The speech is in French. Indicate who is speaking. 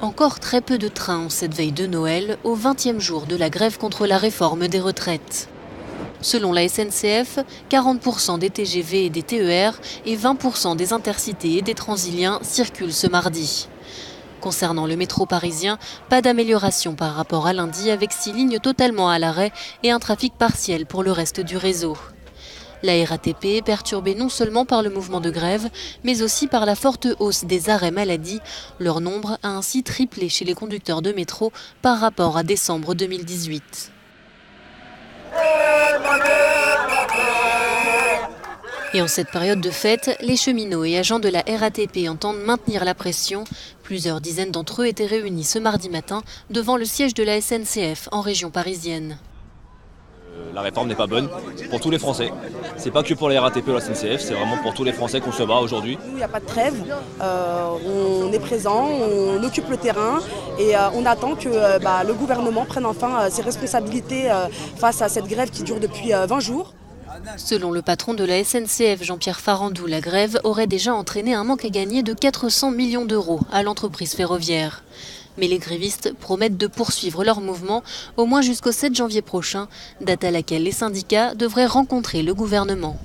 Speaker 1: Encore très peu de trains en cette veille de Noël, au 20e jour de la grève contre la réforme des retraites. Selon la SNCF, 40% des TGV et des TER et 20% des intercités et des transiliens circulent ce mardi. Concernant le métro parisien, pas d'amélioration par rapport à lundi avec 6 lignes totalement à l'arrêt et un trafic partiel pour le reste du réseau. La RATP est perturbée non seulement par le mouvement de grève, mais aussi par la forte hausse des arrêts maladie. Leur nombre a ainsi triplé chez les conducteurs de métro par rapport à décembre 2018. Et en cette période de fête, les cheminots et agents de la RATP entendent maintenir la pression. Plusieurs dizaines d'entre eux étaient réunis ce mardi matin devant le siège de la SNCF en région parisienne.
Speaker 2: La réforme n'est pas bonne pour tous les Français. C'est pas que pour la RATP ou la SNCF, c'est vraiment pour tous les Français qu'on se bat aujourd'hui.
Speaker 3: Il n'y a pas de trêve, on est présent, on occupe le terrain et on attend que le gouvernement prenne enfin ses responsabilités face à cette grève qui dure depuis 20 jours.
Speaker 1: Selon le patron de la SNCF, Jean-Pierre Farandou, la grève aurait déjà entraîné un manque à gagner de 400 millions d'euros à l'entreprise ferroviaire. Mais les grévistes promettent de poursuivre leur mouvement au moins jusqu'au 7 janvier prochain, date à laquelle les syndicats devraient rencontrer le gouvernement.